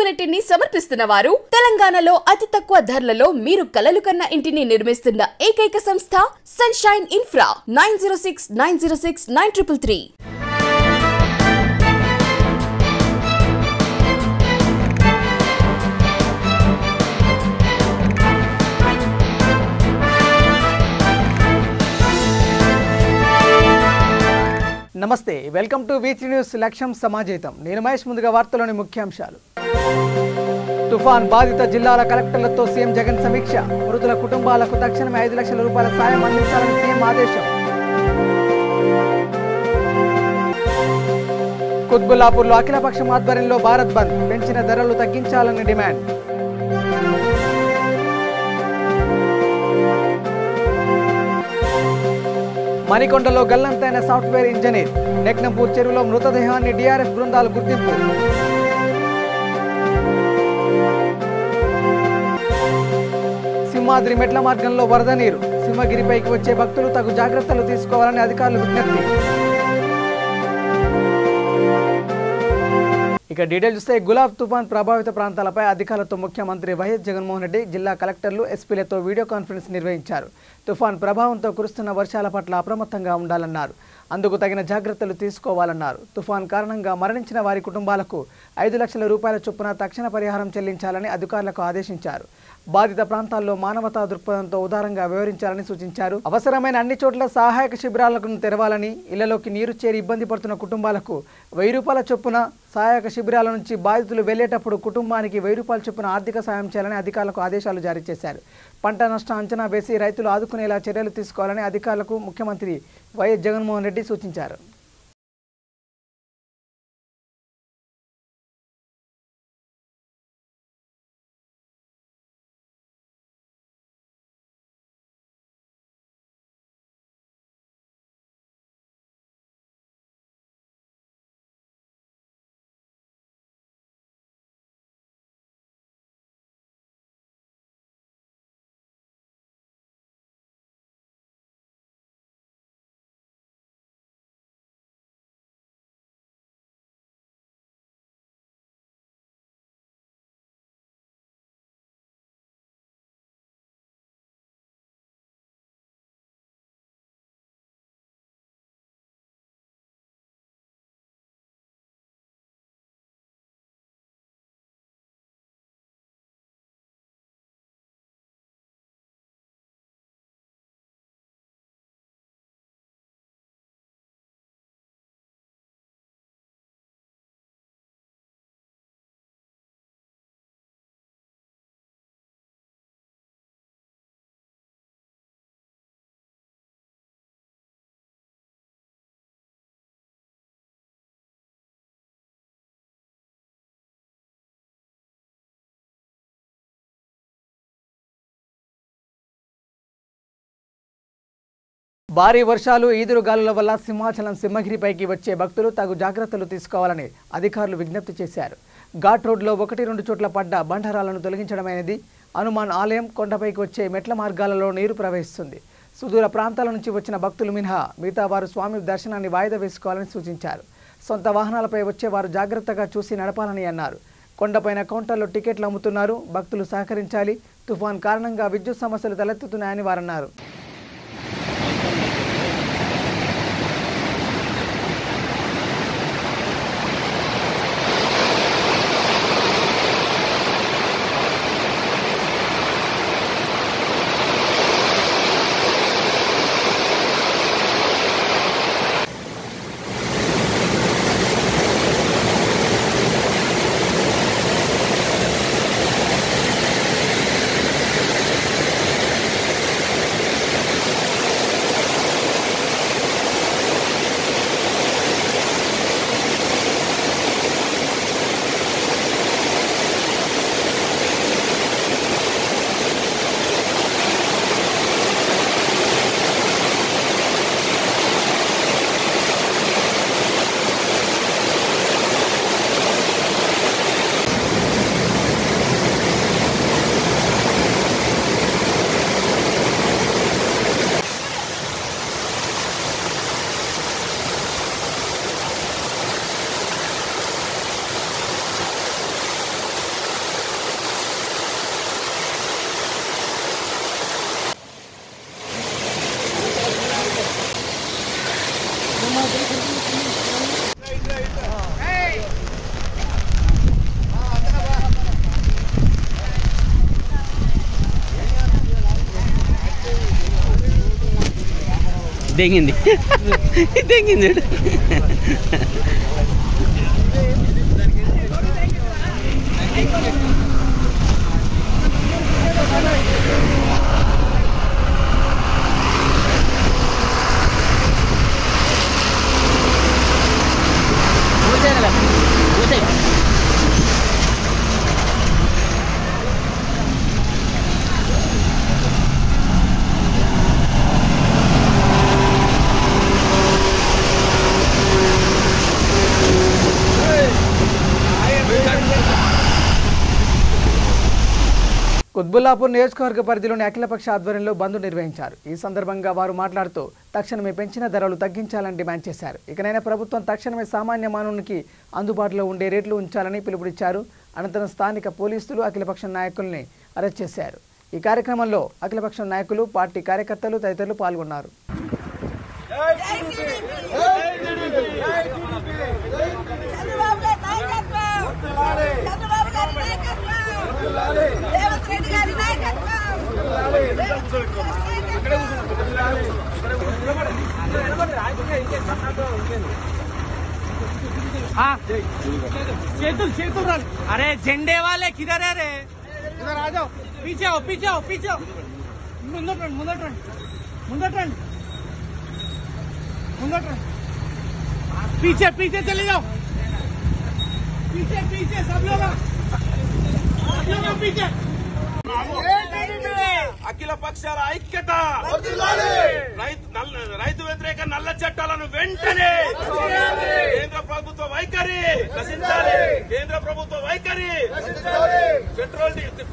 కమ్యూనిటీని సమర్పిస్తున్న వారు తెలంగాణలో అతి తక్కువ ధరలలో మీరు కలలు కన్న ఇంటిని నిర్మిస్తున్న ఏకైక సంస్థ సన్షైన్ ఇన్ఫ్రా 9069069333. నమస్తే, వెల్కమ్ టు వీచీ న్యూస్. లక్ష్యం సమాజేతం. నేను మహేష్. ముందుగా వార్తలోని ముఖ్యాంశాలు. తుఫాన్ బాధిత జిల్లాల కలెక్టర్లతో సీఎం జగన్ సమీక్ష. మృతుల కుటుంబాలకు తక్షణమే 5 లక్షల రూపాయల సాయం అందించాలని సీఎం ఆదేశం. కుత్బుల్లాపూర్లో అఖిలపక్షం ఆధ్వర్యంలో భారత్ బంద్. పెంచిన ధరలు తగ్గించాలని డిమాండ్. మణికొండలో గల్లంతైన సాఫ్ట్వేర్ ఇంజనీర్. నెక్నంపూర్ చెరువులో మృతదేహాన్ని డిఆర్ఎఫ్ బృందాలు గుర్తింపు. సింహాద్రి మెట్ల మార్గంలో వరద నీరు. సింహగిరిపైకి వచ్చే భక్తులు తగు జాగ్రత్తలు తీసుకోవాలని అధికారులు విజ్ఞప్తి. ఇక డీటెయిల్ చూస్తే, గులాబ్ తుఫాన్ ప్రభావిత ప్రాంతాలపై అధికారులతో ముఖ్యమంత్రి వైఎస్ జగన్మోహన్ రెడ్డి జిల్లా కలెక్టర్లు, ఎస్పీలతో వీడియో కాన్ఫరెన్స్ నిర్వహించారు. తుఫాన్ ప్రభావంతో కురుస్తున్న వర్షాల పట్ల అప్రమత్తంగా ఉండాలన్నారు. అందుకు తగిన జాగ్రత్తలు తీసుకోవాలన్నారు. తుఫాన్ కారణంగా మరణించిన వారి కుటుంబాలకు 5 లక్షల రూపాయల చొప్పున తక్షణ పరిహారం చెల్లించాలని అధికారులకు ఆదేశించారు. బాధిత ప్రాంతాల్లో మానవతా దృక్పథంతో ఉదారంగా వ్యవహరించాలని సూచించారు. అవసరమైన అన్ని చోట్ల సహాయక శిబిరాలను తెరవాలని, ఇళ్లలోకి నీరు చేరి ఇబ్బంది పడుతున్న కుటుంబాలకు 1000 రూపాయల చొప్పున సహాయక శిబిరాల నుంచి బాధితులు వెళ్లేటప్పుడు కుటుంబానికి 1000 రూపాయల చొప్పున ఆర్థిక సాయం చేయాలని అధికారులకు ఆదేశాలు జారీ చేశారు. పంట నష్టం అంచనా వేసి రైతులు ఆదుకునేలా చర్యలు తీసుకోవాలని అధికారులకు ముఖ్యమంత్రి వైఎస్ జగన్మోహన్ రెడ్డి సూచించారు. భారీ వర్షాలు, ఈదురుగాలుల వల్ల సింహాచలం సింహగిరిపైకి వచ్చే భక్తులు తగు జాగ్రత్తలు తీసుకోవాలని అధికారులు విజ్ఞప్తి చేశారు. ఘాట్ రోడ్లో 1-2 చోట్ల పడ్డ బండరాలను తొలగించడమైనది. హనుమాన్ ఆలయం, కొండపైకి వచ్చే మెట్ల మార్గాలలో నీరు ప్రవహిస్తుంది. సుదూర ప్రాంతాల నుంచి వచ్చిన భక్తులు మినహా మిగతా వారు స్వామి దర్శనాన్ని వాయిదా వేసుకోవాలని సూచించారు. సొంత వాహనాలపై వచ్చేవారు జాగ్రత్తగా చూసి నడపాలని అన్నారు. కొండపైన కౌంటర్లో టికెట్లు అమ్ముతున్నారు. భక్తులు సహకరించాలి. తుఫాన్ కారణంగా విద్యుత్ సమస్యలు తలెత్తుతున్నాయని వారన్నారు. దెంగింది దెంగింది కుత్బుల్లాపూర్ నియోజకవర్గ పరిధిలోని అఖిలపక్ష ఆధ్వర్యంలో బంద్ నిర్వహించారు. ఈ సందర్భంగా వారు మాట్లాడుతూ తక్షణమే పెంచిన ధరలు తగ్గించాలని డిమాండ్ చేశారు. ఇకనైనా ప్రభుత్వం తక్షణమే సామాన్య మానవునికి అందుబాటులో ఉండే రేట్లు ఉంచాలని పిలుపునిచ్చారు. అనంతరం స్థానిక పోలీసులు అఖిలపక్ష నాయకుల్ని అరెస్ట్ చేశారు. ఈ కార్యక్రమంలో అఖిలపక్ష నాయకులు, పార్టీ కార్యకర్తలు తదితరులు పాల్గొన్నారు. अरे झंडे वाले किधर है रे? इधर आ जाओ, पीछे आओ, पीछे आओ, पीछे आओ, पीछे पीछे चले जाओ, पीछे पीछे सब लोग पीछे. అఖిల పక్షాల ఐక్యత, రైతు వ్యతిరేక నల్ల చట్టాలను వెంటనే కేంద్ర ప్రభుత్వ వైఖరి నశించాలి. కేంద్ర ప్రభుత్వ వైఖరి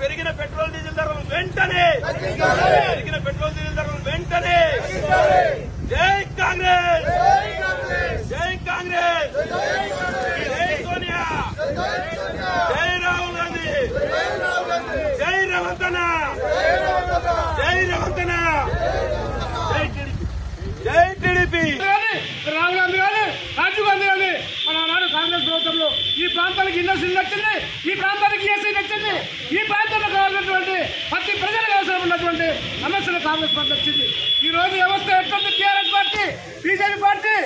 పెరిగిన పెట్రోల్ డీజిల్ ధరలు వెంటనే జై కాంగ్రెస్, జై కాంగ్రెస్, జై సోనియా, జై రాహుల్ గాంధీ, జై రేవంతన, జై రేవంతన, జై టీడీపీ. రాహుల్ గాంధీ కానీ, రాజీవ్ గాంధీ కానీ మన నాడు కాంగ్రెస్ ప్రభుత్వంలో ఈ ప్రాంతానికి ఇండస్ట్రీ నచ్చింది, ఈ ప్రాంతానికి ఎస్సీ నచ్చింది, ఈ ప్రాంతంలో కావాల్సినటువంటి ప్రతి ప్రజలకు అవసరం ఉన్నటువంటి సమస్యలు కాంగ్రెస్ పార్టీ వచ్చింది. ఈ రోజు వ్యవస్థ ఎట్లుంది? టీఆర్ఎస్ పార్టీ, బీజేపీ పార్టీ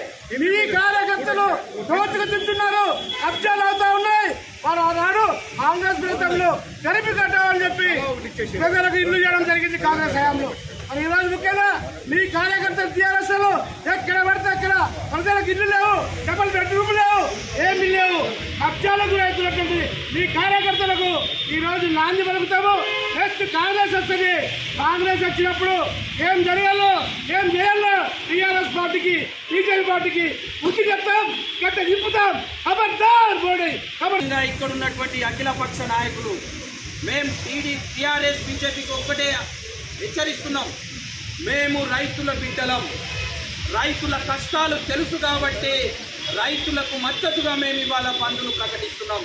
మీ కార్యకర్తలు దోచుకు తింటున్నారు, కబ్జాలు అవుతా ఉన్నాయి. వారు ఆనాడు కాంగ్రెస్ ప్రభుత్వంలో గరిపి కట్టామని చెప్పి ప్రజలకు ఇల్లు చేయడం జరిగింది కాంగ్రెస్ హయాంలో. మరి ఈ రోజు ముఖ్యంగా మీ కార్యకర్తలు టీఆర్ఎస్ లో ఎక్కడ పడితే అక్కడ ప్రజలకు ఇల్లు లేవు, డబుల్ బెడ్రూమ్ లేవు, ఏమీ లేవు, కబ్జాలకు రైతున్నటువంటి మీ కార్యకర్తలకు ఈ రోజు నాంది పలుకుతాము. నెక్స్ట్ కాంగ్రెస్ వస్తుంది. కాంగ్రెస్ వచ్చినప్పుడు ఏం జరగాలో, ఏం చేయాలో టీఆర్ఎస్ పార్టీకి, బీజేపీ పార్టీకి బుద్ధి చెప్తాం, గట్ట నింపుతాం. ఖబర్దార్ మోడీ. ఇక్కడ ఉన్నటువంటి అఖిల పక్ష నాయకులు మేము టీఆర్ఎస్ బీజేపీకి ఒక్కటే హెచ్చరిస్తున్నాం. మేము రైతుల బిడ్డలం, రైతుల కష్టాలు తెలుసు కాబట్టి రైతులకు మద్దతుగా మేము ఇవాళ బంద్ను ప్రకటిస్తున్నాం.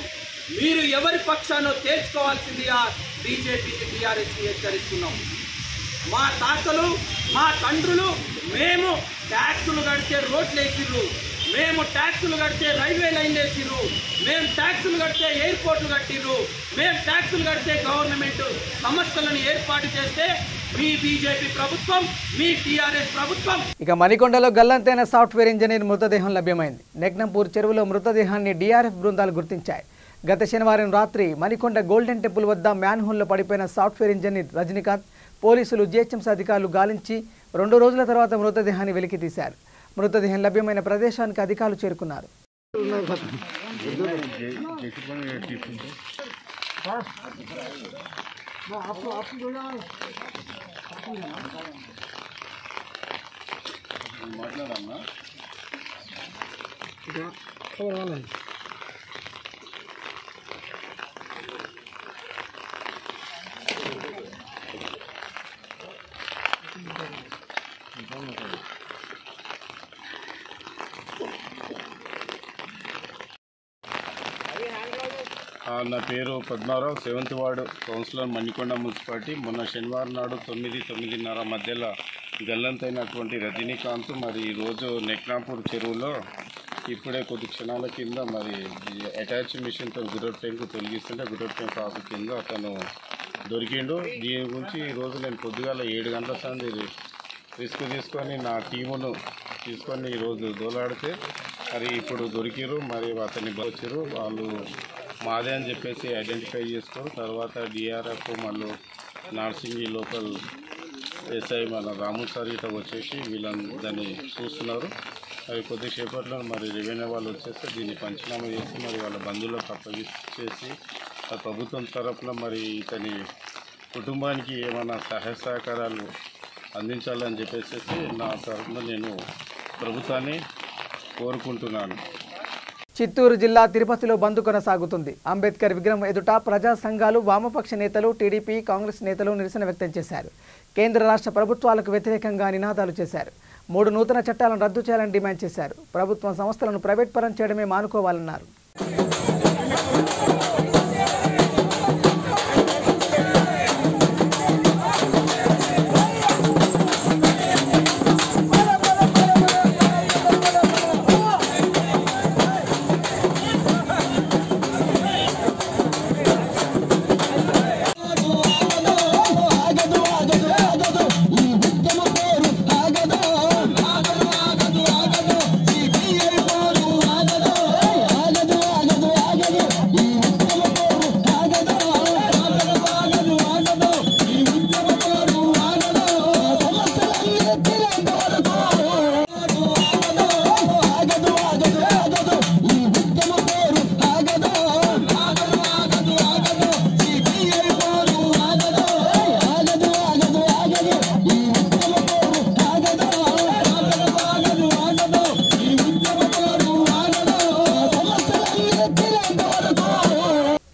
మీరు ఎవరి పక్షానో తేల్చుకోవాల్సిందిగా బీజేపీకి, టీఆర్ఎస్కి హెచ్చరిస్తున్నాం. మా తాతలు, మా తండ్రులు మేము ట్యాక్సులు కడితే రోడ్లు వేసిర్రు, మేము ట్యాక్సులు కడితే రైల్వే లైన్లు వేసిర్రు, మేము ట్యాక్సులు కడితే ఎయిర్పోర్ట్లు కట్టిర్రు, మేము ట్యాక్సులు కడితే గవర్నమెంట్ సంస్థలను ఏర్పాటు చేస్తే మీ బీజేపీ ప్రభుత్వం, మీ టీఆర్ఎస్ ప్రభుత్వం. ఇక మణికొండలో గల్లంతైన సాఫ్ట్వేర్ ఇంజనీర్ మృతదేహం లభ్యమైంది. నెగ్నంపూర్ చెరువులో మృతదేహాన్ని డీఆర్ఎఫ్ బృందాలు గుర్తించాయి. గత శనివారం రాత్రి మణికొండ గోల్డెన్ టెంపుల్ వద్ద మ్యాన్హోల్లో పడిపోయిన సాఫ్ట్వేర్ ఇంజనీర్ రజనీకాంత్ పోలీసులు, జీహెచ్ఎంసీ అధికారులు గాలించి 2 రోజుల తర్వాత మృతదేహాన్ని వెలికి తీశారు. మృతదేహం లభ్యమైన ప్రదేశానికి అధికారులు చేరుకున్నారు. నా పేరు Padmarao, 7th ward councillor, Manikonda municipality. మొన్న శనివారం నాడు 9-9:30 మధ్యలో గల్లంతైనటువంటి రజనీకాంత్ మరి ఈరోజు నెక్నాపూర్ చెరువులో ఇప్పుడే కొద్ది క్షణాల కింద మరి అటాచ్ మిషన్తో గుర్రట్ ట్యాంక్ తొలగిస్తుంటే గుర్రట్ ట్యాంక్ ఆకు కింద అతను దొరికిండు. దీని గురించి ఈరోజు నేను పొద్దుగాల 7 గంటల సంది రిస్క్ తీసుకొని నా టీమును తీసుకొని ఈరోజు దోలాడితే మరి ఇప్పుడు దొరికిరు. మరి అతన్ని వచ్చారు, వాళ్ళు మాదే అని చెప్పేసి ఐడెంటిఫై చేసుకొని తర్వాత డిఆర్ఎఫ్ మళ్ళీ నార్సింగి లోకల్ ఎస్ఐ మన రాము సార్ ఇట్లా వచ్చేసి వీళ్ళని దాన్ని చూస్తున్నారు. మరి కొద్దిసేపట్లో మరి రెవెన్యూ వాళ్ళు వచ్చేస్తే దీన్ని పంచనామా చేసి మరి వాళ్ళ బంధువులకు అప్పగించేసి ఆ ప్రభుత్వం తరఫున మరి ఇతని కుటుంబానికి ఏమైనా సహాయ సహకారాలు అందించాలని చెప్పేసి నా తరఫున నేను ప్రభుత్వాన్ని కోరుకుంటున్నాను. చిత్తూరు జిల్లా తిరుపతిలో బంద్ కొనసాగుతుంది. అంబేద్కర్ విగ్రహం ఎదుట ప్రజా సంఘాలు, వామపక్ష నేతలు, టీడీపీ, కాంగ్రెస్ నేతలు నిరసన వ్యక్తం చేశారు. కేంద్ర రాష్ట్ర ప్రభుత్వాలకు వ్యతిరేకంగా నినాదాలు చేశారు. 3 నూతన చట్టాలను రద్దు చేయాలని డిమాండ్ చేశారు. ప్రభుత్వం సంస్థలను ప్రైవేట్ పరం చేయడమే మానుకోవాలన్నారు.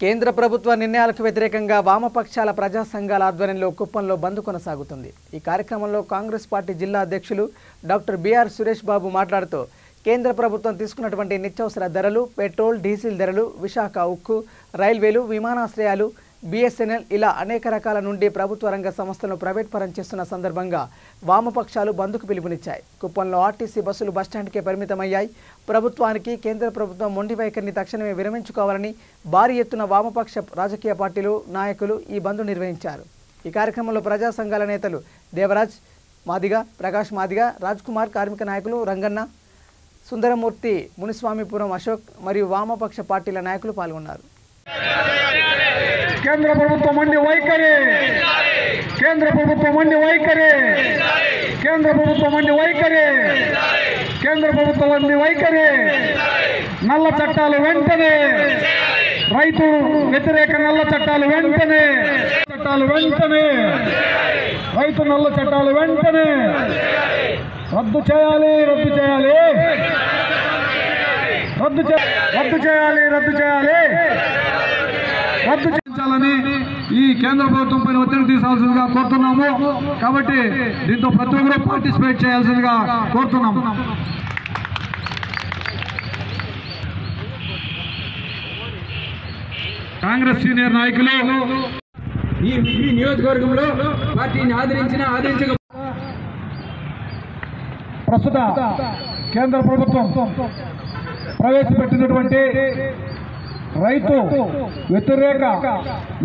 కేంద్ర ప్రభుత్వ నిర్ణయాలకు వ్యతిరేకంగా వామపక్షాల ప్రజా సంఘాల ఆధ్వర్యంలో కుప్పంలో బంద్ కొనసాగుతుంది. ఈ కార్యక్రమంలో కాంగ్రెస్ పార్టీ జిల్లా అధ్యక్షులు డాక్టర్ బిఆర్ సురేష్ బాబు మాట్లాడుతూ కేంద్ర ప్రభుత్వం తీసుకున్నటువంటి నిత్యావసర ధరలు, పెట్రోల్, డీజిల్ ధరలు, విశాఖ ఉక్కు, రైల్వేలు, విమానాశ్రయాలు, బిఎస్ఎన్ఎల్ ఇలా అనేక రకాల నుండి ప్రభుత్వ రంగ సంస్థలను ప్రైవేట్ పరం చేస్తున్న సందర్భంగా వామపక్షాలు బంద్కు పిలుపునిచ్చాయి. కుప్పంలో ఆర్టీసీ బస్సులు బస్టాండ్కే పరిమితమయ్యాయి. ప్రభుత్వానికి కేంద్ర ప్రభుత్వం మొండి వైఖరిని తక్షణమే విరమించుకోవాలని భారీ ఎత్తున వామపక్ష రాజకీయ పార్టీలు, నాయకులు ఈ బంద్ నిర్వహించారు. ఈ కార్యక్రమంలో ప్రజా సంఘాల నేతలు దేవరాజ్ మాదిగ, ప్రకాష్ మాదిగ, రాజ్ కుమార్, కార్మిక నాయకులు రంగన్న, సుందరమూర్తి, మునిస్వామిపురం అశోక్ మరియు వామపక్ష పార్టీల నాయకులు పాల్గొన్నారు. కేంద్ర ప్రభుత్వం మొండి వైఖరి, కేంద్ర ప్రభుత్వం మొండి వైఖరి, కేంద్ర ప్రభుత్వం మొండి వైఖరి, కేంద్ర ప్రభుత్వం మొండి వైఖరి, నల్ల చట్టాలు వెంటనే, రైతు వ్యతిరేక నల్ల చట్టాలు వెంటనే, చట్టాలు వెంటనే, రైతు నల్ల చట్టాలు వెంటనే రద్దు చేయాలి, రద్దు చేయాలి, రద్దు చేయాలి, రద్దు చేయాలి, రద్దు చేయించాలని ఈ కేంద్ర ప్రభుత్వం పైన ఒత్తిడి తీసుకోవాల్సిందిగా కోరుతున్నాము. కాబట్టి దీంతో ప్రతి ఒక్కరూ పార్టిసిపేట్ చేయాల్సిందిగా కోరుతున్నాము. కాంగ్రెస్ సీనియర్ నాయకులు ఈ నియోజకవర్గంలో పార్టీని ఆదరించక ప్రస్తుత కేంద్ర ప్రభుత్వం ప్రవేశపెట్టినటువంటి రైతు వ్యతిరేక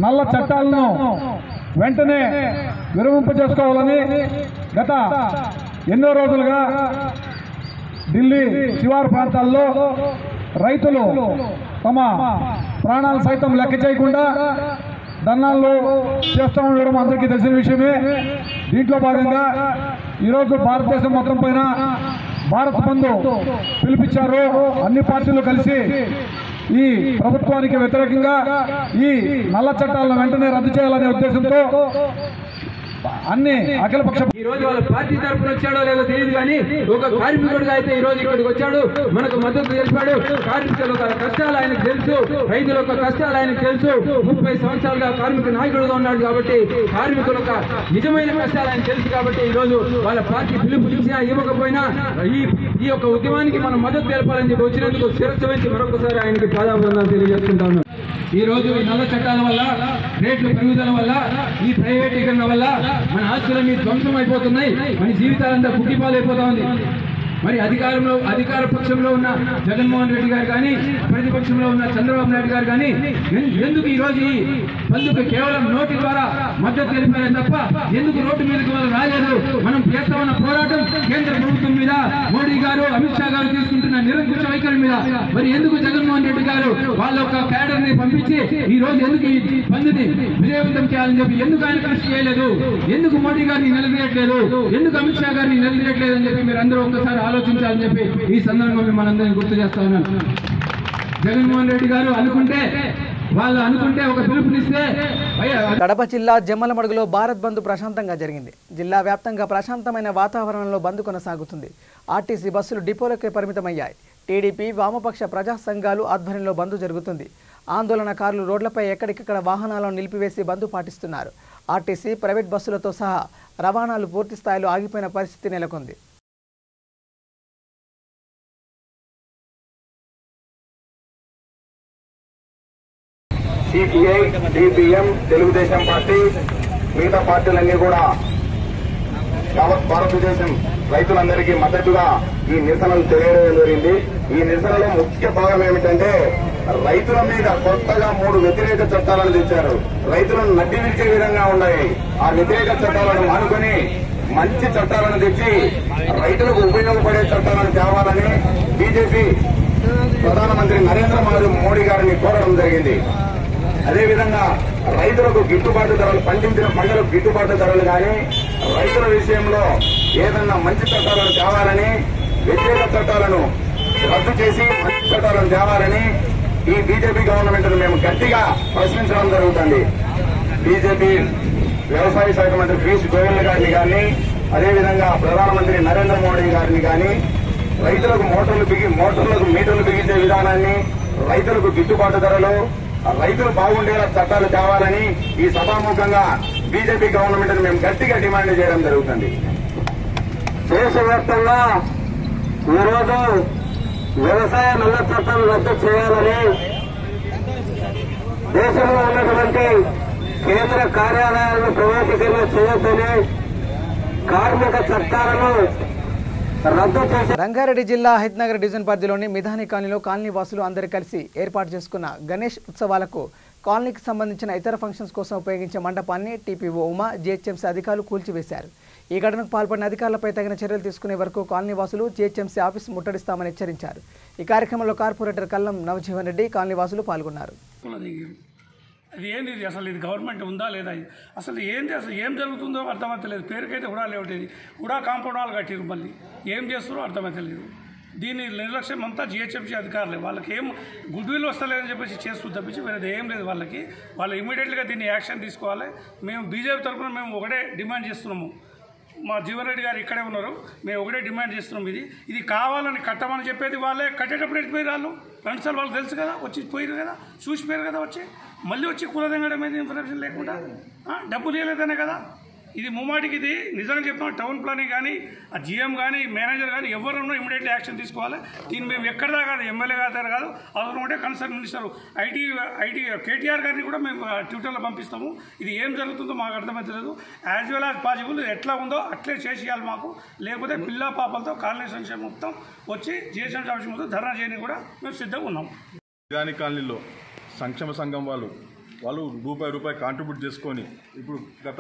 నల్ల చట్టాలను వెంటనే విరమింపజేసుకోవాలని గత ఎన్నో రోజులుగా ఢిల్లీ శివారు ప్రాంతాల్లో రైతులు తమ ప్రాణాలు సైతం లెక్క చేయకుండా ధర్నాలు చేస్తూ ఉండడం అందరికీ తెలిసిన విషయమే. దీంట్లో భాగంగా ఈరోజు భారతదేశం మొత్తం పైన భారత్ బంద్ పిలిపించారు. అన్ని పార్టీలు కలిసి ఈ ప్రభుత్వానికి వ్యతిరేకంగా ఈ నల్ల చట్టాలను వెంటనే రద్దు చేయాలనే ఉద్దేశంతో అన్ని అఖిలపక్ష ఈ రోజు వాళ్ళ పార్టీ తరఫున వచ్చాడో లేదో తెలియదు కానీ ఒక కార్మికుడిగా అయితే ఈ రోజు ఇక్కడికి వచ్చాడు, మనకు మద్దతు తెలిపాడు. కార్మికుల యొక్క కష్టాలు ఆయనకు తెలుసు, రైతుల యొక్క కష్టాలు ఆయనకు తెలుసు. 30 సంవత్సరాలుగా కార్మిక నాయకుడుగా ఉన్నాడు కాబట్టి కార్మికుల యొక్క నిజమైన కష్టాలు ఆయన తెలుసు. కాబట్టి ఈ రోజు వాళ్ళ పార్టీ పిలుపు ఇచ్చినా ఇవ్వకపోయినా ఈ యొక్క ఉద్యమానికి మనం మద్దతు తెలపాలని చెప్పి వచ్చినందుకు శిరస్సు వేసి మరొకసారి ఆయనకి పాదాభివందనాలు తెలియజేసుకుంటాను. ఈ రోజు ఈ నల్ల చట్టాల వల్ల, రేట్ల పెరుగుదల వల్ల, ఈ ప్రైవేటీకరణ వల్ల మన ఆస్తులన్నీ ధ్వంసం అయిపోతున్నాయి. మన జీవితాలంతా కుట్టిపాలైపోతా ఉంది. మరి అధికార పక్షంలో ఉన్న జగన్మోహన్ రెడ్డి గారు కానీ ప్రతిపక్షంలో ఉన్న చంద్రబాబు నాయుడు గారు కానీ ఎందుకు ఈ రోజు ఈ బంధుకు కేవలం నోటి ద్వారా మద్దతు తెలిపారే తప్ప ఎందుకు రోడ్డు మీదకి వాళ్ళు రాలేదు? మనం చేస్తామన్న పోరాటం కేంద్ర ప్రభుత్వం మీద, మోడీ గారు అమిత్ షా గారు తీసుకుంటున్న నిరంకుశ వైఖరి మీద మరి ఎందుకు జగన్మోహన్ రెడ్డి గారు వాళ్ళ ఒక క్యాడర్ ని పంపించి ఈ రోజు ఎందుకు ఈ బంధుని విజయవంతం చేయాలని చెప్పి ఎందుకు ఆయన కృషి చేయలేదు? ఎందుకు మోడీ గారిని నిలదీయట్లేదు? ఎందుకు అమిత్ షా గారిని నిలదీయట్లేదు అని చెప్పి మీరు అందరూ ఒక్కసారి ఆలోచించాలని చెప్పి ఈ సందర్భంగా మనందరినీ గుర్తు చేస్తా ఉన్నాను. జగన్మోహన్ రెడ్డి గారు అనుకుంటే ఒక పిలుపునిస్తే. కడప జిల్లా జమ్మలమడుగులో భారత్ బంద్ ప్రశాంతంగా జరిగింది. జిల్లా వ్యాప్తంగా ప్రశాంతమైన వాతావరణంలో బంద్ కొనసాగుతుంది. ఆర్టీసీ బస్సులు డిపోలకే పరిమితమయ్యాయి. టీడీపీ వామపక్ష ప్రజా సంఘాలు ఆధ్వర్యంలో బంద్ జరుగుతుంది. ఆందోళనకారులు రోడ్లపై ఎక్కడికక్కడ వాహనాలను నిలిపివేసి బంద్ పాటిస్తున్నారు. ఆర్టీసీ, ప్రైవేట్ బస్సులతో సహా రవాణాలు పూర్తి స్థాయిలో ఆగిపోయిన పరిస్థితి నెలకొంది. సిపిఐ, సిపిఎం, తెలుగుదేశం పార్టీ, మిగతా పార్టీలన్నీ కూడా యావత్ భారతదేశం రైతులందరికీ మద్దతుగా ఈ నిరసనలు తెలియడం జరిగింది. ఈ నిరసనలో ముఖ్య భాగం ఏమిటంటే రైతుల మీద కొత్తగా 3 వ్యతిరేక చట్టాలను తెచ్చారు. రైతులను నడ్డి విరిచే విధంగా ఉన్నాయి. ఆ వ్యతిరేక చట్టాలను మానుకొని మంచి చట్టాలను తెచ్చి రైతులకు ఉపయోగపడే చట్టాలను తేవాలని బీజేపీ ప్రధానమంత్రి నరేంద్ర మోడీ గారిని కోరడం జరిగింది. అదేవిధంగా రైతులకు గిట్టుబాటు ధరలు, పండించిన పంటలకు గిట్టుబాటు ధరలు కానీ రైతుల విషయంలో ఏదన్నా మంచి చట్టాలను తేవాలని, వ్యతిరేక చట్టాలను రద్దు చేసి మంచి చట్టాలను తేవాలని ఈ బీజేపీ గవర్నమెంట్ మేము గట్టిగా ప్రశ్నించడం జరుగుతుంది. బీజేపీ వ్యవసాయ శాఖ మంత్రి పీయూష్ గోయల్ గారిని కానీ, అదేవిధంగా ప్రధానమంత్రి నరేంద్ర మోడీ గారిని కానీ రైతులకు మోటార్లకు మీటర్లు బిగించే విధానాన్ని, రైతులకు గిట్టుబాటు ధరలు, రైతులు బాగుండేలా చట్టాలు తేవాలని ఈ సభాముఖంగా బీజేపీ గవర్నమెంట్ మేము గట్టిగా డిమాండ్ చేయడం జరుగుతుంది. దేశవ్యాప్తంగా ఈరోజు వ్యవసాయ నల్ల చట్టాలు రద్దు చేయాలని దేశంలో ఉన్నటువంటి కేంద్ర కార్యాలయాలను ప్రైవేటీకరణ చేయొద్దని, కార్మిక చట్టాలను రద్దు చేసి. రంగారెడ్డి జిల్లా హైత్నగర్ డివిజన్ పరిధిలోని మిధాని కాలనీలో కాలనీ వాసులు అందరూ కలిసి ఏర్పాటు చేసుకున్న గణేష్ ఉత్సవాలకు కాలనీకి సంబంధించిన ఇతర ఫంక్షన్స్ కోసం ఉపయోగించే మండపాన్ని టీపీఓ ఉమా, జీహెచ్ఎంసీ అధికారులు కూల్చివేశారు. ఈ ఘటనకు పాల్పడిన అధికారులపై తగిన చర్యలు తీసుకునే వరకు కాలనీ వాసులు జీహెచ్ఎంసీ ఆఫీసు ముట్టడిస్తామని హెచ్చరించారు. ఈ కార్యక్రమంలో కార్పొరేటర్ కల్లం నవజీవన్ రెడ్డి, కాలనీ వాసులు పాల్గొన్నారు. అది ఏంది, ఇది అసలు ఇది గవర్నమెంట్ ఉందా లేదా, అసలు ఏంది, అసలు ఏం జరుగుతుందో అర్థమవుతలేదు. పేరుకైతే హుడా లేవటేది, హుడా కాంపౌండ్ వాళ్ళు కట్టిరు, మళ్ళీ ఏం చేస్తారో అర్థమవుతలేదు. దీని నిర్లక్ష్యం అంతా జీహెచ్ఎంసీ అధికారులే. వాళ్ళకి ఏం గుడ్ విల్ వస్తలేదని చెప్పేసి చేస్తూ తప్పించి వేరేది ఏం లేదు వాళ్ళకి. వాళ్ళు ఇమీడియట్గా దీన్ని యాక్షన్ తీసుకోవాలి. మేము బీజేపీ తరఫున మేము ఒకటే డిమాండ్ చేస్తున్నాము. మా జీవన్ రెడ్డి గారు ఇక్కడే ఉన్నారు, మేము ఒకటే డిమాండ్ చేస్తున్నాం. ఇది కావాలని కట్టమని చెప్పేది వాళ్ళే. కట్టేటప్పుడు ఎట్టిపోయారు వాళ్ళు, రెండుసార్లు వాళ్ళకి తెలుసు కదా, వచ్చి పోయారు కదా, చూసిపోయారు కదా, మళ్ళీ వచ్చి కూలదెంగడం మీద ఇన్ఫర్మేషన్ లేకుండా డబ్బులు ఇవ్వలేదనే కదా. ఇది ముమ్మాటికి ఇది నిజంగా చెప్తాం. టౌన్ ప్లానింగ్ కానీ, ఆ జీఎం కానీ, మేనేజర్ కానీ ఎవరున్నా ఇమీడియట్లీ యాక్షన్ తీసుకోవాలి. దీన్ని మేము ఎక్కడదా కాదు, ఎమ్మెల్యే గారు కాదు, అవసరం ఉంటే కన్సర్న్ మినిస్టర్ ఐటీ కేటీఆర్ గారిని కూడా మేము ట్విట్టర్లో పంపిస్తాము. ఇది ఏం జరుగుతుందో మాకు అర్థమవుతలేదు. యాజ్ వెల్ యాజ్ పాసిబుల్ ఎట్లా ఉందో అట్లే చేసేయాలి మాకు. లేకపోతే పిల్ల పాపలతో కాలనీ సంక్షేమం మొత్తం వచ్చి జిహెచ్ఎంసీ ఆఫీస్ మొత్తం ధర్నా చేయని కూడా మేము సిద్ధంగా ఉన్నాం. కాలనీలో సంక్షేమ సంఘం వాళ్ళు రూపాయి కాంట్రిబ్యూట్ చేసుకొని ఇప్పుడు గత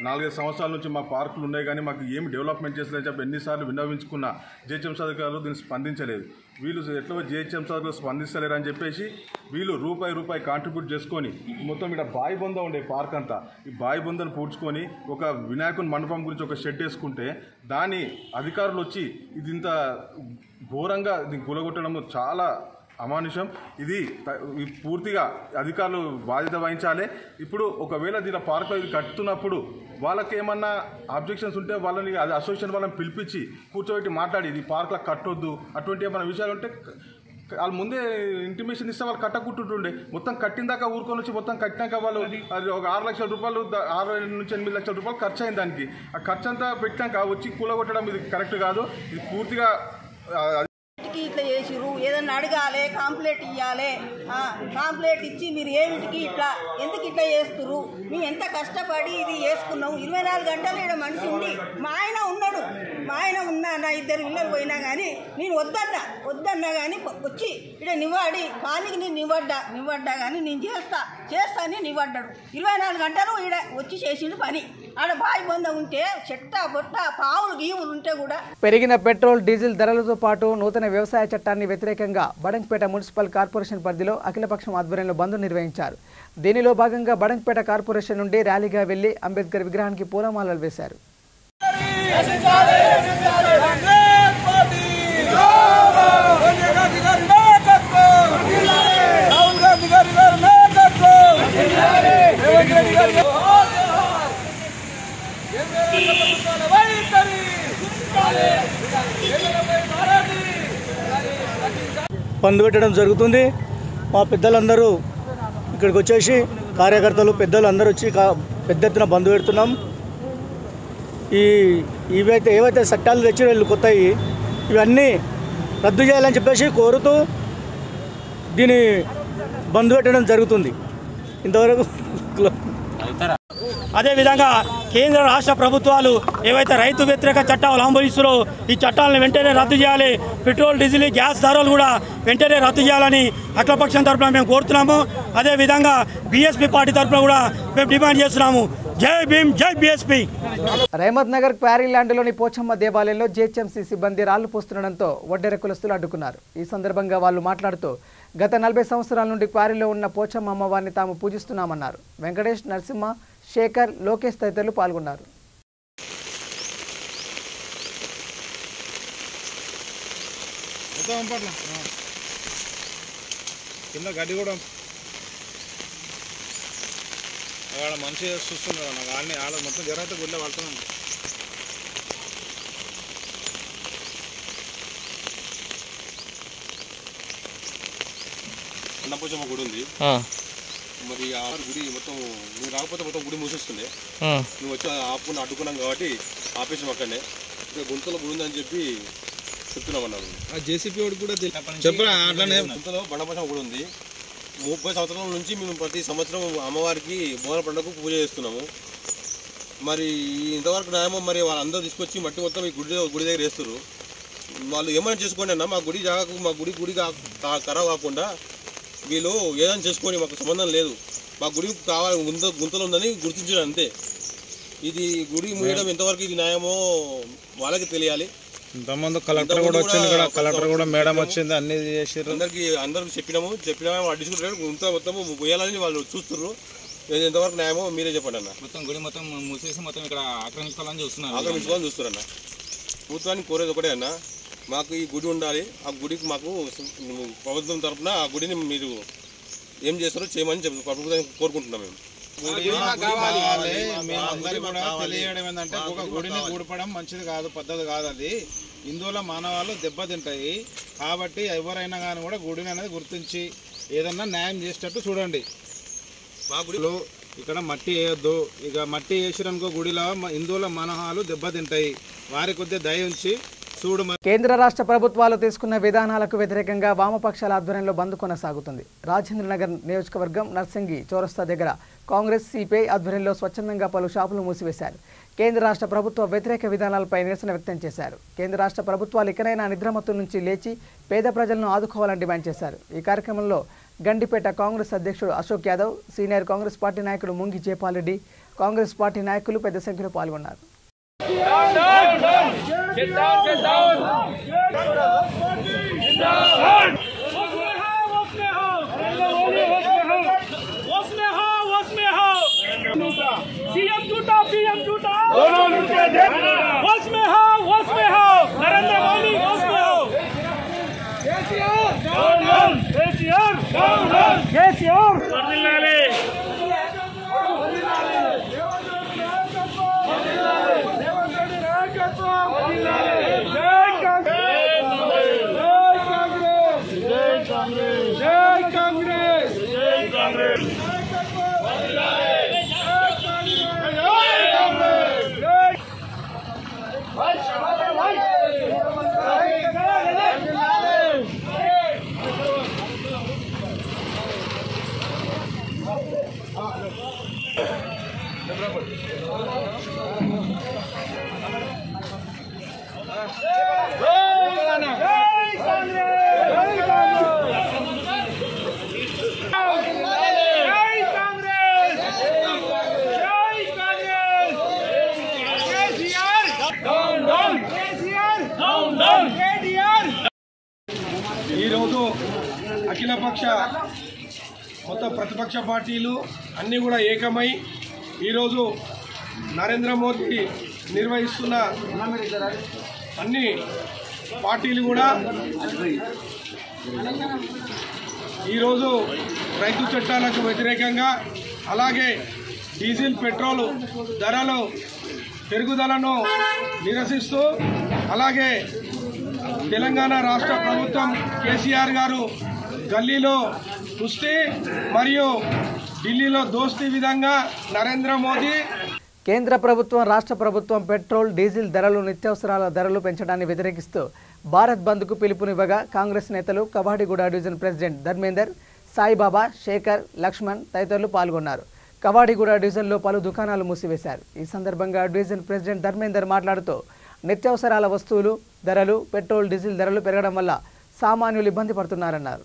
4-5 సంవత్సరాల నుంచి మా పార్కులు ఉన్నాయి కానీ మాకు ఏమి డెవలప్మెంట్ చేసలేదని చెప్పి ఎన్నిసార్లు విన్నవించుకున్న జిహెచ్ఎంసీ అధికారులు దీన్ని స్పందించలేదు. వీళ్ళు ఎట్లా జిహెచ్ఎంసీ అధికారులు స్పందిస్తలేరని చెప్పేసి వీళ్ళు రూపాయి కాంట్రిబ్యూట్ చేసుకొని మొత్తం ఇక్కడ బాయి బొంద ఉండే పార్క్ అంతా ఈ బాయి బొందను పూడ్చుకొని ఒక వినాయకుని మండపం గురించి ఒక షెడ్ వేసుకుంటే దాన్ని అధికారులు వచ్చి ఇది ఇంత ఘోరంగా దీన్ని కూలగొట్టడం చాలా అమానుషం. ఇది పూర్తిగా అధికారులు బాధ్యత వహించాలి. ఇప్పుడు ఒకవేళ దీని పార్క్లో ఇది కట్టుతున్నప్పుడు వాళ్ళకి ఏమన్నా ఆబ్జెక్షన్స్ ఉంటే వాళ్ళని అది అసోసియేషన్ వాళ్ళని పిలిపించి కూర్చోబెట్టి మాట్లాడి ఇది పార్క్లో కట్టొద్దు అటువంటి ఏమైనా విషయాలు ఉంటే వాళ్ళు ముందే ఇంటిమేషన్ ఇస్తే వాళ్ళు కట్టకుంటుండే. మొత్తం కట్టిన దాకా ఊరుకొని వచ్చి మొత్తం కట్టినాక వాళ్ళు అది ఒక 6 లక్షల రూపాయలు 6 నుంచి 8 లక్షల రూపాయలు ఖర్చు అయింది. దానికి ఆ ఖర్చు అంతా పెట్టాక వచ్చి కూలగొట్టడం ఇది కరెక్ట్ కాదు. ఇది పూర్తిగా చేసిరు, ఏదన్నా అడగాలి, కాంప్లైంట్ ఇవ్వాలి. కాంప్లైంట్ ఇచ్చి మీరు ఏమిటికి ఇట్లా ఎందుకు ఇట్లా చేస్తురు, మేము ఎంత కష్టపడి ఇది చేసుకున్నాము. 24 గంటలు ఇక్కడ మనిషి ఉండి మా ఆయన ఉన్నాడు, మా ఆయన ఉన్నా నా 2 పిల్లలు పోయినా కానీ నేను వద్దన్నా కానీ వచ్చి ఇక్కడ నివాడి కాలికి నేను నివ్వడ్డా కానీ నేను చేస్తా అని నివ్వడ్డాడు. 24 గంటలు ఇక్కడ వచ్చి చేసిండు పని. ఆడ బాయి బొంద ఉంటే చెట్ట బొట్ట పావులు గీవులు ఉంటే కూడా. పెరిగిన పెట్రోల్ డీజిల్ ధరలతో పాటు నూతన వ్యవసాయ చట్టాన్ని వ్యతిరేకంగా బడంగ్పేట మున్సిపల్ కార్పొరేషన్ పరిధిలో అఖిలపక్షం ఆధ్వర్యంలో బంద్ నిర్వహించారు. దీనిలో భాగంగా బడంగ్పేట కార్పొరేషన్ నుండి ర్యాలీగా వెళ్లి అంబేద్కర్ విగ్రహానికి పూలమాలలు వేశారు. బంద్ పెట్టడం జరుగుతుంది. మా పెద్దలందరూ ఇక్కడికి వచ్చేసి కార్యకర్తలు పెద్దలు అందరూ వచ్చి పెద్ద ఎత్తున బంద్ పెడుతున్నాం. ఏవైతే చట్టాలు తెచ్చి వీళ్ళు కొత్తవి ఇవన్నీ రద్దు చేయాలని చెప్పేసి కోరుతూ దీన్ని బంద్ పెట్టడం జరుగుతుంది. ఇంతవరకు అదేవిధంగా కేంద్ర రాష్ట్ర ప్రభుత్వాలు ఏవైతే రైతు వ్యతిరేక చట్టాలు ఆమోదిస్తారో ఈ చట్టాలను వెంటనే రద్దు చేయాలి. పెట్రోల్ డీజిల్ గ్యాస్ ధరలు కూడా వెంటనే రద్దు చేయాలని అఖిలపక్షం తరఫున మేము కోరుతున్నాము. అదేవిధంగా బీఎస్పీ పార్టీ తరఫున కూడా మేము డిమాండ్ చేస్తున్నాము. జై భీమ్, జై బీఎస్పీ. రహమత్ నగర్ క్వారీల్యాండ్లోని పోచమ్మ దేవాలయంలో జీహెచ్ఎంసీ సిబ్బంది రాళ్లు పోస్తుండడంతో వడ్డెర కులస్తులు అడ్డుకున్నారు. ఈ సందర్భంగా వాళ్ళు మాట్లాడుతూ గత 40 సంవత్సరాల నుండి క్వారీలో ఉన్న పోచమ్మ అమ్మవారిని తాము పూజిస్తున్నామన్నారు. వెంకటేష్, నరసింహ, శేఖర్, లోకేష్ తదితరులు పాల్గొన్నారు. మనిషి చూస్తుంది కదా నాకు ఆడ ఆడ మొత్తం జరైతే గుళ్ళ పడుతున్నాం. అన్నపోచమ్మ గుడి ఉంది. మరి ఆ గుడి మొత్తం నువ్వు రాకపోతే మొత్తం గుడి మూసేస్తుండే. నువ్వు వచ్చి ఆపుకుని అడ్డుకున్నాం కాబట్టి ఆపేసాం అక్కడనే. ఇక గుంతలో గుడి ఉందని చెప్పి చెప్తున్నామన్నారు. జేసీపీ వాడు కూడా చెప్పరా అట్లనే గుంతలో బండపోచమ్మ గుడి ఉంది. 30 సంవత్సరాల నుంచి మేము ప్రతి సంవత్సరం అమ్మవారికి బోనాల పండుగకు పూజ చేస్తున్నాము. మరి ఇంతవరకు న్యాయమో మరి వాళ్ళందరూ తీసుకొచ్చి మట్టి మొత్తం ఈ గుడి దగ్గర వేస్తారు. వాళ్ళు ఏమైనా చేసుకోండి అన్న, మా గుడి జాగాకు మా గుడి ఖరాబ్ కాకుండా వీళ్ళు ఏదైనా చేసుకొని మాకు సంబంధం లేదు. మా గుడి కావాలి గుంతలు ఉందని గుర్తించడం అంతే. ఇది గుడి మూయడం ఎంతవరకు ఇది న్యాయమో వాళ్ళకి తెలియాలి. ఇంతకుముందు కలెక్టర్ కూడా వచ్చింది, కలెక్టర్ కూడా మేడం వచ్చింది, అన్ని చేసారు. అందరికి చెప్పినాము అడ్డించుకుంటారు గుంత మొత్తం పోయాలని వాళ్ళు చూస్తున్నారు. ఎంతవరకు న్యాయమో మీరే చెప్పండి అన్న. మొత్తం గుడి మొత్తం మూసేసి మొత్తం ఇక్కడ ఆక్రమించుకోవాలని చూస్తున్నారన్న. ప్రభుత్వానికి కోరేది ఒకటే అన్న, మాకు ఈ గుడి ఉండాలి. ఆ గుడికి మాకు ప్రభుత్వం తరఫున ఆ గుడిని మీరు ఏం చేస్తారో చేయమని ప్రభుత్వానికి కోరుకుంటున్నాం. మేము మేమందరూ కూడా తెలియడం ఏంటంటే ఒక గుడిని కూడపడం మంచిది కాదు, పద్ధతి కాదు. అది హిందువుల మానవాళ్ళు దెబ్బతింటాయి. కాబట్టి ఎవరైనా కానీ కూడా గుడిని అనేది గుర్తించి ఏదన్నా న్యాయం చేసేటట్టు చూడండి. మా గుడిలో ఇక్కడ మట్టి వేయొద్దు. ఇక మట్టి వేసిరనుకో గుడిలో హిందువుల మానవాళ్ళు దెబ్బతింటాయి. వారి కొద్దిగా దయ ఉంచి కేంద్ర రాష్ట్ర ప్రభుత్వాలు తీసుకున్న విధానాలకు వ్యతిరేకంగా వామపక్షాల ఆధ్వర్యంలో బంద్ కొనసాగుతుంది. రాజేంద్రనగర్ నియోజకవర్గం నర్సింగి చౌరస్తా దగ్గర కాంగ్రెస్, సిపిఐ ఆధ్వర్యంలో స్వచ్ఛందంగా పలు షాపులు మూసివేశారు. కేంద్ర రాష్ట్ర ప్రభుత్వ వ్యతిరేక విధానాలపై నిరసన వ్యక్తం చేశారు. కేంద్ర రాష్ట్ర ప్రభుత్వాలు ఇకనైనా నిద్రమత్తు నుంచి లేచి పేద ప్రజలను ఆదుకోవాలని డిమాండ్ చేశారు. ఈ కార్యక్రమంలో గండిపేట కాంగ్రెస్ అధ్యక్షుడు అశోక్ యాదవ్, సీనియర్ కాంగ్రెస్ పార్టీ నాయకులు ముంగి జయపాల్ రెడ్డి, కాంగ్రెస్ పార్టీ నాయకులు పెద్ద సంఖ్యలో పాల్గొన్నారు. Get down, get down. CM झूठा, PM झूठा. होश में हो, नरेंद्र मोदी होश में हो. KCR, वर्दिल्लाले. ఈరోజు అఖిలపక్ష మొత్తం ప్రతిపక్ష పార్టీలు అన్నీ కూడా ఏకమై ఈరోజు నరేంద్ర మోదీ నిర్వహిస్తున్న అన్ని పార్టీలు కూడా ఈరోజు రైతు చట్టాలకు వ్యతిరేకంగా అలాగే డీజిల్ పెట్రోల్ ధరలు పెరుగుదలను నిరసిస్తూ అలాగే తెలంగాణ రాష్ట్ర ప్రభుత్వం కేసీఆర్ గారు గల్లీలో కుస్తీ మరియు ఢిల్లీలో దోస్తీ విధంగా నరేంద్ర మోదీ కేంద్ర ప్రభుత్వం రాష్ట్ర ప్రభుత్వం పెట్రోల్ డీజిల్ ధరలు నిత్యావసరాల ధరలు పెంచడాన్ని వ్యతిరేకిస్తూ భారత్ బంద్కు పిలుపునివ్వగా కాంగ్రెస్ నేతలు కవాడిగూడ డివిజన్ ప్రెసిడెంట్ ధర్మేందర్, సాయిబాబా, శేఖర్, లక్ష్మణ్ తదితరులు పాల్గొన్నారు. కవాడిగూడ డివిజన్లో పలు దుకాణాలు మూసివేశారు. ఈ సందర్భంగా డివిజన్ ప్రెసిడెంట్ ధర్మేందర్ మాట్లాడుతూ నిత్యావసరాల వస్తువులు ధరలు పెట్రోల్ డీజిల్ ధరలు పెరగడం వల్ల సామాన్యులు ఇబ్బంది పడుతున్నారన్నారు.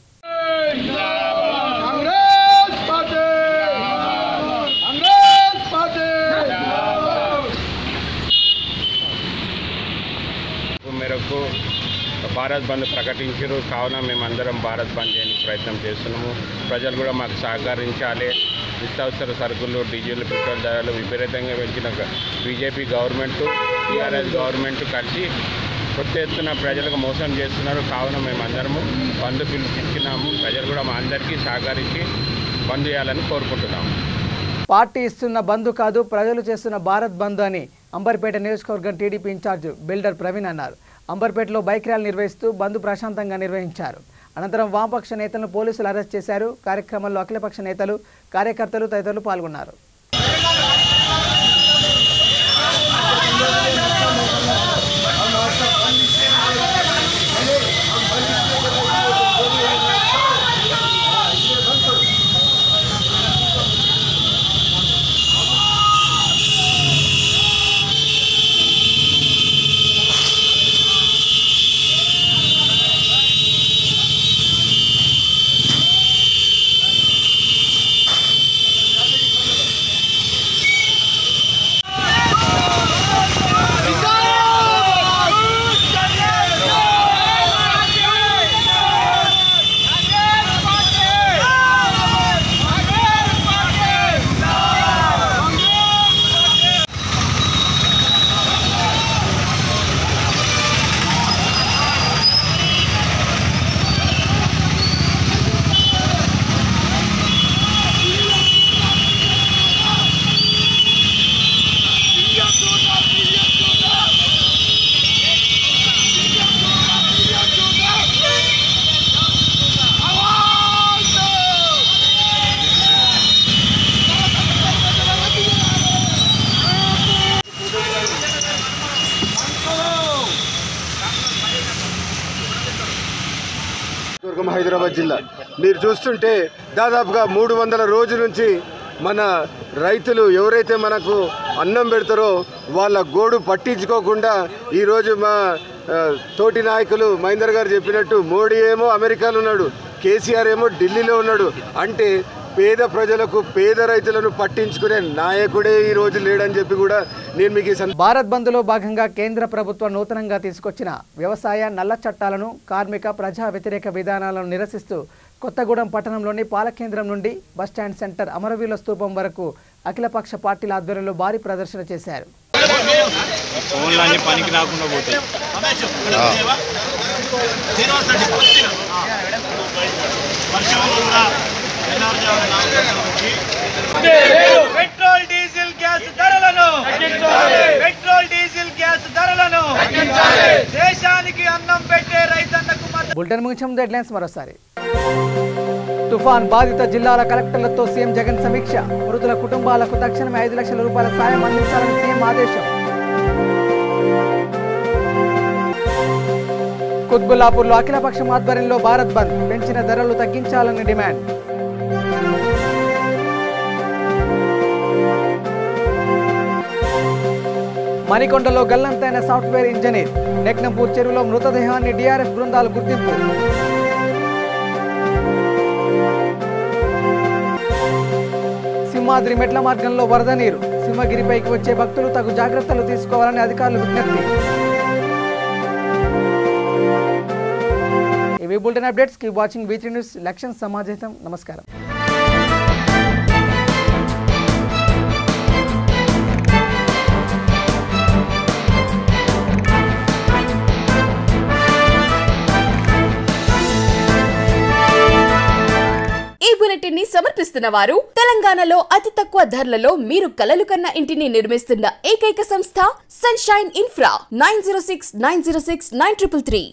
మేరకు భారత్ బంద్ ప్రకటించారు. కావున మేమందరం భారత్ బంద్ చేయడానికి ప్రయత్నం చేస్తున్నాము. ప్రజలు కూడా మాకు సహకరించాలి. నిత్యావసర సరుకులు డీజిల్ పెట్రోల్ ధరలు విపరీతంగా పెంచిన బీజేపీ గవర్నమెంట్ టీఆర్ఎస్ గవర్నమెంట్ కలిసి కొత్త ఎత్తున ప్రజలకు మోసం చేస్తున్నారు. కావున మేమందరము బంద్ పిలుపునిచ్చినాము. ప్రజలు కూడా మా అందరికీ సహకరించి బంద్ చేయాలని కోరుకుంటున్నాము. పార్టీ ఇస్తున్న బంద్ కాదు, ప్రజలు చేస్తున్న భారత్ బంద్ అని అంబర్పేట నియోజకవర్గం టీడీపీ ఇన్ఛార్జ్ బిల్డర్ ప్రవీణ్ అన్నారు. అంబర్పేటలో బైక్ ర్యాలీ నిర్వహిస్తూ బంద్ ప్రశాంతంగా నిర్వహించారు. అనంతరం వామపక్ష నేతలను పోలీసులు అరెస్ట్ చేశారు. కార్యక్రమంలో అఖిలపక్ష నేతలు, కార్యకర్తలు తదితరులు పాల్గొన్నారు. హైదరాబాద్ జిల్లా మీరు చూస్తుంటే దాదాపుగా 300 రోజుల నుంచి మన రైతులు ఎవరైతే మనకు అన్నం పెడతారో వాళ్ళ గోడు పట్టించుకోకుండా ఈరోజు మా తోటి నాయకులు మహేందర్ గారు చెప్పినట్టు మోడీ ఏమో అమెరికాలో ఉన్నాడు, కేసీఆర్ ఏమో ఢిల్లీలో ఉన్నాడు. అంటే పేద ప్రజలకు పేద రైతులను పట్టించుకునే నాయకుడే ఈ రోజు లేడని చెప్పి కూడా నేను మీకు భారత్ బంద్లో భాగంగా కేంద్ర ప్రభుత్వం నూతనంగా తీసుకొచ్చిన వ్యవసాయ నల్ల చట్టాలను, కార్మిక ప్రజా వ్యతిరేక విధానాలను నిరసిస్తూ కొత్తగూడెం పట్టణంలోని పాలకేంద్రం నుండి బస్టాండ్ సెంటర్ అమరవీరుల స్తూపం వరకు అఖిలపక్ష పార్టీల ఆధ్వర్యంలో భారీ ప్రదర్శన చేశారు. పెట్రోల్ డీజిల్ గ్యాస్ ధరలను పెట్రోల్ డీజిల్ గ్యాస్ ధరలను దేశానికి అన్నం పెట్టే రైతన్నకు బులెటిన్ ముగించే హెడ్లైన్స్ మరోసారి. తుఫాన్ బాధిత జిల్లాల కలెక్టర్లతో సీఎం జగన్ సమీక్ష. మృతుల కుటుంబాలకు తక్షణమే 5 లక్షల రూపాయల సాయం అందించాలని సీఎం ఆదేశం. కుత్బుల్లాపూర్లో అఖిలపక్షం ఆధ్వర్యంలో భారత్ బంద్, పెంచిన ధరలు తగ్గించాలని డిమాండ్. మణికొండలో గల్లంతైన సాఫ్ట్వేర్ ఇంజనీర్. నెక్నంపూర్ చెరువులో మృతదేహాన్ని డిఆర్ఎఫ్ బృందాలు గుర్తింపు. సింహాద్రి మెట్ల మార్గంలో వరద నీరు. సింహగిరిపైకి వచ్చే భక్తులు తగు జాగ్రత్తలు తీసుకోవాలని అధికారులు విజ్ఞప్తి. ఇవి bulletin updates. Keep watching V3 news. లక్ష్యం సమాజహితం. నమస్కారం. ఈ బులెటిన్ ని సమర్పిస్తున్న వారు తెలంగాణలో అతి తక్కువ ధరలలో మీరు కలలు కన్న ఇంటిని నిర్మిస్తున్న ఏకైక సంస్థ సన్షైన్ ఇన్ఫ్రా. 9069069333.